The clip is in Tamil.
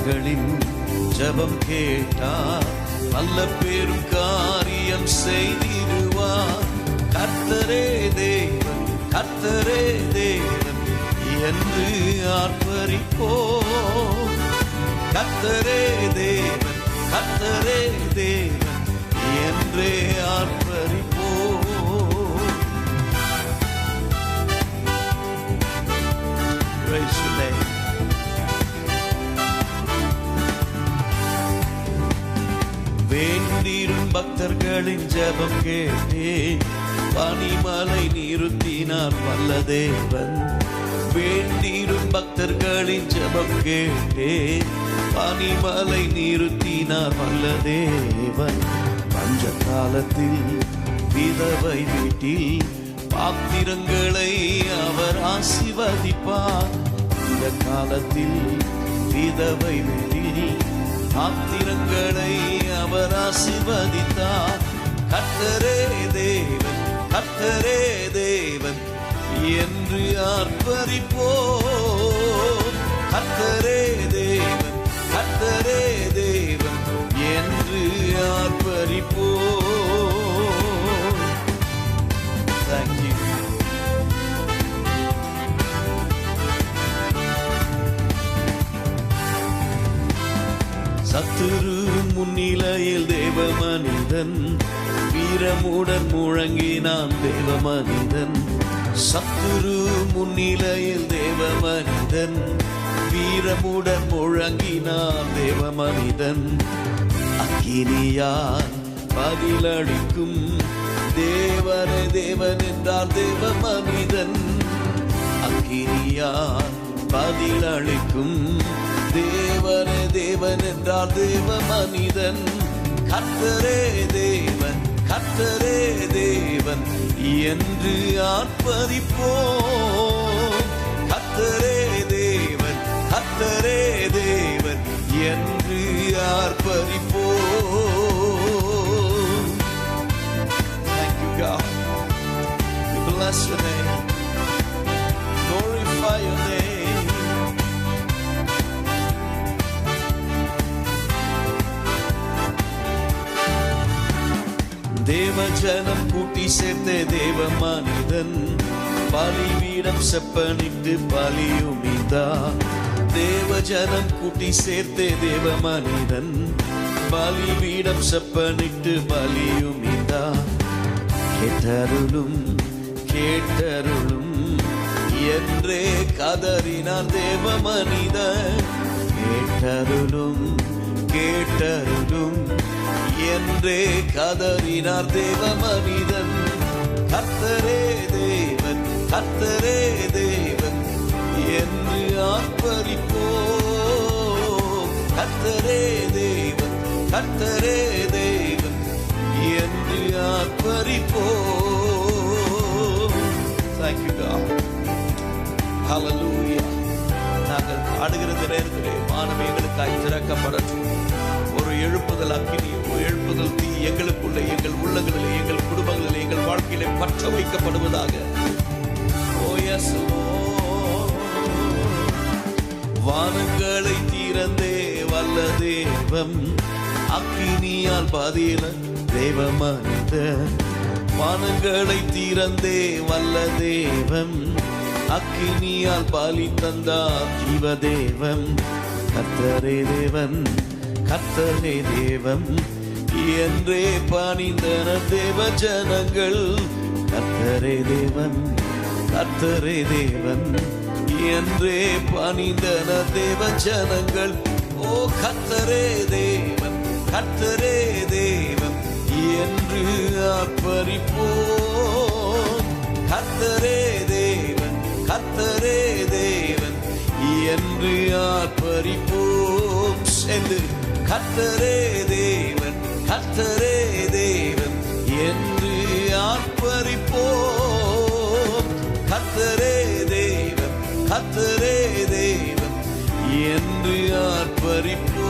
பக்தர்களின் ஜெபம் கேட்டார், நல்ல பெரும் காரியம் செய்திடுவார். கர்த்தரே தேவன், கர்த்தரே தேவன் என்று ஆர்ப்பரிப்போம். கர்த்தரே தேவன், கர்த்தரே தேவன் என்றே ஆர்ப்பரிப்போம். Praise your name. வேண்டிடும் பக்தர்களின் ஜெபம் கேட்டேன், பனிமலை நிறுத்தினார் வல்ல தேவன். வேண்டிடும் பக்தர்களின் ஜெபம் கேட்டேன், பனிமலை நிறுத்தினார் வல்ல தேவன். பஞ்ச காலத்தில் விதவை வீட்டில் பாத்திரங்களை அவர் ஆசீர்வதிப்பார். இந்த காலத்தில் விதவை வீட்டில் பாத்திரங்களை அவர் ஆசீர்வதித்தார். கர்த்தரே தேவன், கர்த்தரே தேவன் என்று ஆர்ப்பரிப்போம். கர்த்தரே தேவன், கர்த்தரே தேவன் என்று ஆர்ப்பரிப்போம். Thank you. சத்துரு முன்னிலையில் தேவ மனிதன் வீரமுடன் முழங்கினான் தேவ மனிதன். சத்துரு முன்னிலையில் தேவ மனிதன் வீரமுடன் முழங்கினான் தேவ மனிதன். அக்கினியால் பதிலளிக்கும் தேவனே தேவன் என்றார் தேவ மனிதன். அக்கினியால் பதிலளிக்கும் தேவனே தேவன் என்றார் தேவ மனிதன். கர்த்தரே தேவன், கர்த்தரே தேவன் என்று ஆர்ப்பரிப்போம். கர்த்தரே தேவன், கர்த்தரே தேவன் என்று ஆர்ப்பரிப்போம். Thank you God. We bless your name. Glorify your name. தேவ ஜனம் கூட்டி சேர்த்த தேவ மனிதன் பலிபீடம் செப்பனிட்டு பலியுமிந்தா. தேவ ஜனம் கூட்டி சேர்த்த தேவ மனிதன் பலிபீடம் செப்பனிட்டு பலியுமிந்தா. கேட்டருளும் கேட்டருளும் என்றே கதறினான் தேவ மனிதன். கேட்டருளும் கேட்டருளும் என்றே கதறினார் தேவ மனிதன். கர்த்தரே தேவன், கர்த்தரே தேவன் என்று ஆர்ப்பரிப்போம். கர்த்தரே தேவன், கர்த்தரே தேவன் என்று ஆர்ப்பரிப்போம். Thank you God. Hallelujah. நாங்கள் ஆடுகிற நேரத்திலே வானம் எங்களுக்காய் திறக்கப்படட்டும். ஒரு எழுப்புதல் அக்கினி, ஒரு எழுப்புதல் தீ எங்களுக்குள்ளே, எங்கள் உள்ளங்களிலே, எங்கள் குடும்பங்களிலே, எங்கள் வாழ்க்கையிலே பற்ற வைக்கப்படுவதாக. Oh yes Lord. வானங்களை திறந்தே வல்ல தேவம் அக்கினியால் பதில தேவ மனிதன். வானங்களை திறந்தே வல்ல தேவம் அக்கினியால் பலி தந்தார் ஜீவ தேவன். கர்த்தரே தேவன், கர்த்தரே தேவன் என்றே பணிந்தன தேவ ஜனங்கள். கர்த்தரே தேவன், கர்த்தரே தேவன் என்றே பணிந்தன தேவ ஜனங்கள். ஓ கர்த்தரே தேவன், கர்த்தரே தேவன் என்று ஆர்ப்பரிப்போம். கர்த்தரே தேவன், கர்த்தரே தேவன் என்று ஆர்ப்பரிப்போம். சேர்ந்து கர்த்தரே தேவன், கர்த்தரே தேவன் என்று ஆர்ப்பரிப்போம். கர்த்தரே தேவன், கர்த்தரே தேவன் என்று ஆர்ப்பரிப்போம்.